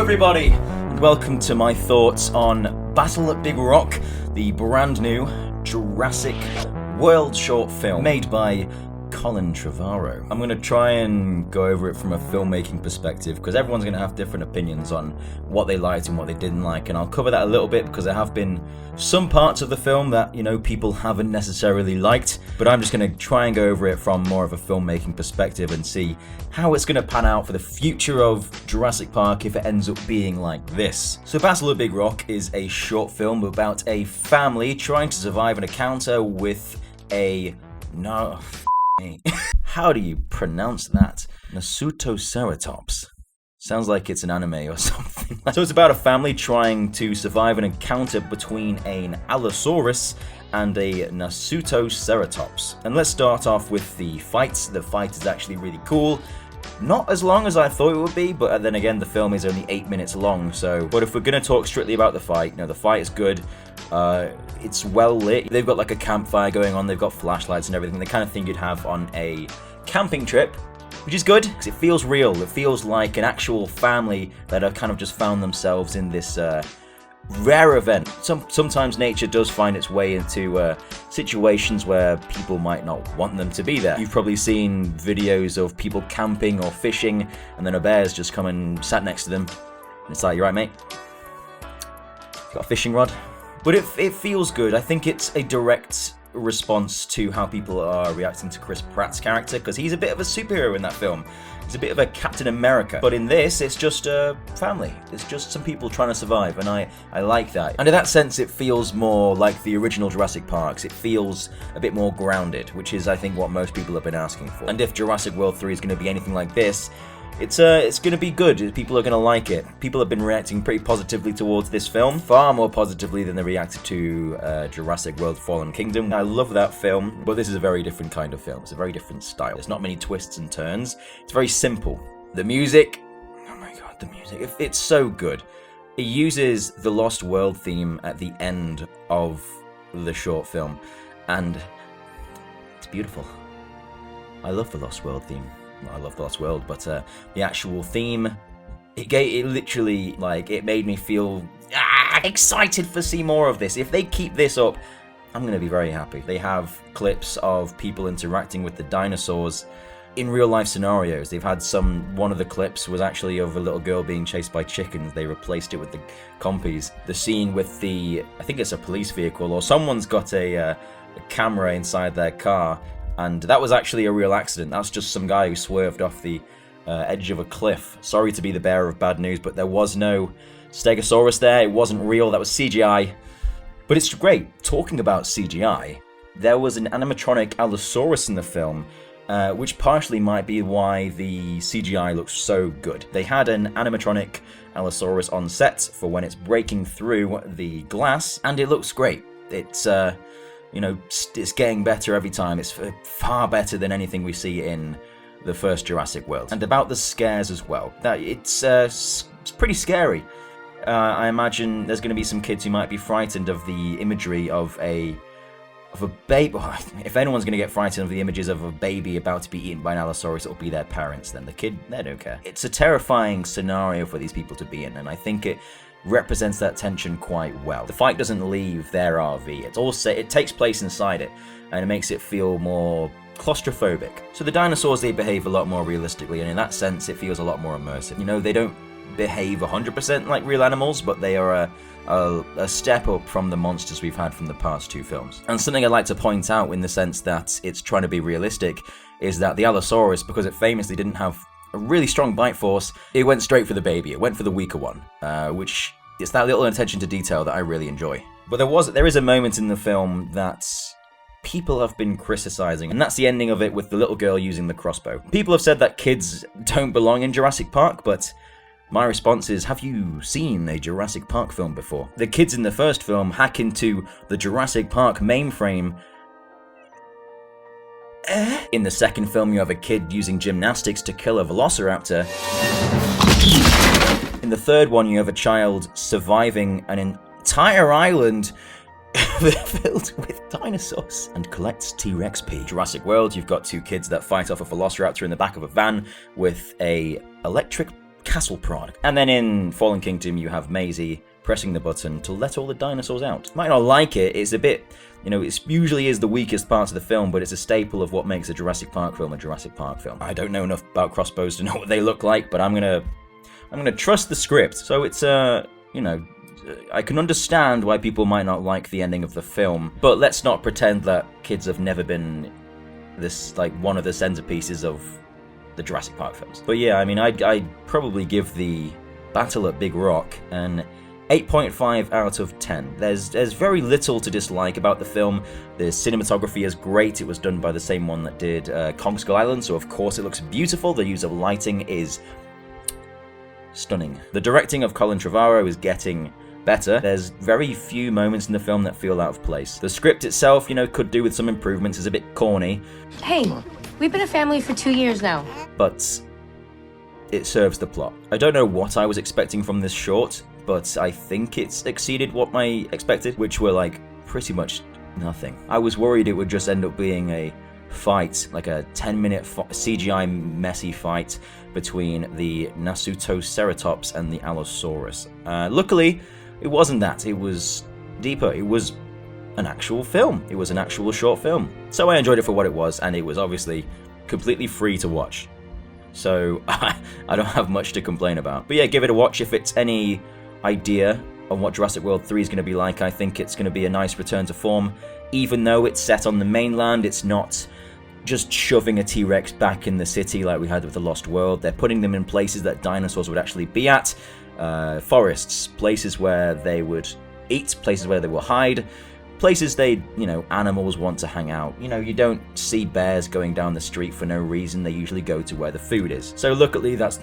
everybody, and welcome to my thoughts on Battle at Big Rock, the brand new Jurassic World short film made by Colin Trevorrow. I'm going to try and go over it from a filmmaking perspective because everyone's going to have different opinions on what they liked and what they didn't like, and I'll cover that a little bit because there have been some parts of the film that, people haven't necessarily liked, but I'm just going to try and go over it from more of a filmmaking perspective and see how it's going to pan out for the future of Jurassic Park if it ends up being like this. So Battle at Big Rock is a short film about a family trying to survive an encounter with a... How do you pronounce that? Nasutoceratops. Sounds like it's an anime or something. So it's about a family trying to survive an encounter between an Allosaurus and a Nasutoceratops. And let's start off with the fights. The fight is actually really cool. Not as long as I thought it would be, but then again, the film is only 8 minutes long, but if we're going to talk strictly about the fight, the fight is good. It's well lit. They've got like a campfire going on, they've got flashlights and everything, the kind of thing you'd have on a camping trip, which is good, because it feels real. It feels like an actual family that have kind of just found themselves in this rare event. Sometimes nature does find its way into situations where people might not want them to be there. You've probably seen videos of people camping or fishing, and then a bear's just come and sat next to them, and it's like, you right, mate? Got a fishing rod? But it feels good. I think it's a direct response to how people are reacting to Chris Pratt's character, because he's a bit of a superhero in that film. He's a bit of a Captain America. But in this, it's just a family. It's just some people trying to survive, and I like that. And in that sense, it feels more like the original Jurassic Parks. It feels a bit more grounded, which is, I think, what most people have been asking for. And if Jurassic World 3 is going to be anything like this, it's going to be good. People are going to like it. People have been reacting pretty positively towards this film, far more positively than they reacted to Jurassic World Fallen Kingdom. I love that film, but this is a very different kind of film. It's a very different style. There's not many twists and turns. It's very simple. The music, oh my god, the music, it's so good. It uses the Lost World theme at the end of the short film, and it's beautiful. I love the Lost World theme. I love The Lost World, but the actual theme, it literally, it made me feel excited to see more of this. If they keep this up, I'm going to be very happy. They have clips of people interacting with the dinosaurs in real life scenarios. They've had one of the clips was actually of a little girl being chased by chickens. They replaced it with the compies. The scene with I think it's a police vehicle, or someone's got a camera inside their car, and that was actually a real accident. That's just some guy who swerved off the edge of a cliff. Sorry to be the bearer of bad news, but there was no Stegosaurus there. It wasn't real. That was CGI. But it's great. Talking about CGI, there was an animatronic Allosaurus in the film, which partially might be why the CGI looks so good. They had an animatronic Allosaurus on set for when it's breaking through the glass, and it looks great. It's it's getting better every time. It's far better than anything we see in the first Jurassic World. And about the scares as well. It's pretty scary. I imagine there's going to be some kids who might be frightened of the imagery of a baby. If anyone's going to get frightened of the images of a baby about to be eaten by an Allosaurus, it'll be their parents. Then the kid, they don't care. It's a terrifying scenario for these people to be in, and I think it represents that tension quite well. The fight doesn't leave their RV. It takes place inside it, and it makes it feel more claustrophobic. So the dinosaurs, they behave a lot more realistically, and in that sense, it feels a lot more immersive. They don't behave 100% like real animals, but they are a step up from the monsters we've had from the past two films. And something I'd like to point out in the sense that it's trying to be realistic is that the Allosaurus, because it famously didn't have a really strong bite force, it went straight for the baby. It went for the weaker one, which is that little attention to detail that I really enjoy. But there is a moment in the film that people have been criticizing, and that's the ending of it with the little girl using the crossbow. People have said that kids don't belong in Jurassic Park, but my response is, have you seen a Jurassic Park film before? The kids in the first film hack into the Jurassic Park mainframe. In the second film, you have a kid using gymnastics to kill a velociraptor. In the third one, you have a child surviving an entire island filled with dinosaurs and collects T-Rex pee. Jurassic World, you've got two kids that fight off a velociraptor in the back of a van with a electric castle prod. And then in Fallen Kingdom, you have Maisie pressing the button to let all the dinosaurs out. Might not like it, it's a bit, you know, it usually is the weakest part of the film, but it's a staple of what makes a Jurassic Park film a Jurassic Park film. I don't know enough about crossbows to know what they look like, but I'm gonna trust the script. So it's, you know, I can understand why people might not like the ending of the film, but let's not pretend that kids have never been this, like, one of the centerpieces of the Jurassic Park films. But yeah, I mean, I'd probably give the Battle at Big Rock an 8.5 out of 10. There's very little to dislike about the film. The cinematography is great. It was done by the same one that did Kong Skull Island, so of course it looks beautiful. The use of lighting is stunning. The directing of Colin Trevorrow is getting better. There's very few moments in the film that feel out of place. The script itself, you know, could do with some improvements. It's a bit corny. Hey, we've been a family for 2 years now. But it serves the plot. I don't know what I was expecting from this short, but I think it's exceeded what I expected, which were like pretty much nothing. I was worried it would just end up being a fight, like a 10-minute CGI messy fight between the Nasutoceratops and the Allosaurus. Luckily, it wasn't that. It was deeper. It was an actual film. It was an actual short film. So I enjoyed it for what it was, and it was obviously completely free to watch. So I don't have much to complain about. But yeah, give it a watch if it's any idea on what Jurassic World 3 is going to be like. I think it's going to be a nice return to form. Even though it's set on the mainland, it's not just shoving a T-Rex back in the city like we had with The Lost World. They're putting them in places that dinosaurs would actually be at. Forests, places where they would eat, places where they will hide, places animals want to hang out. You know, you don't see bears going down the street for no reason. They usually go to where the food is. So luckily that's...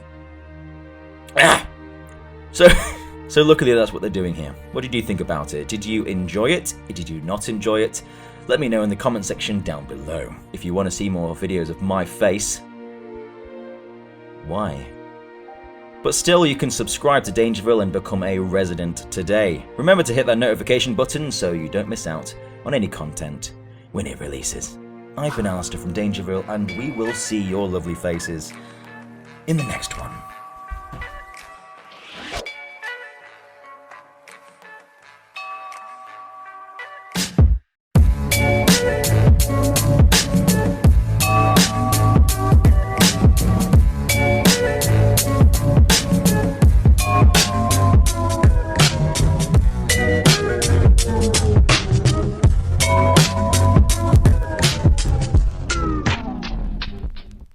So luckily that's what they're doing here. What did you think about it? Did you enjoy it? Did you not enjoy it? Let me know in the comment section down below. If you want to see more videos of my face, why? But still, you can subscribe to Dangerville and become a resident today. Remember to hit that notification button so you don't miss out on any content when it releases. I've been Alistair from Dangerville, and we will see your lovely faces in the next one.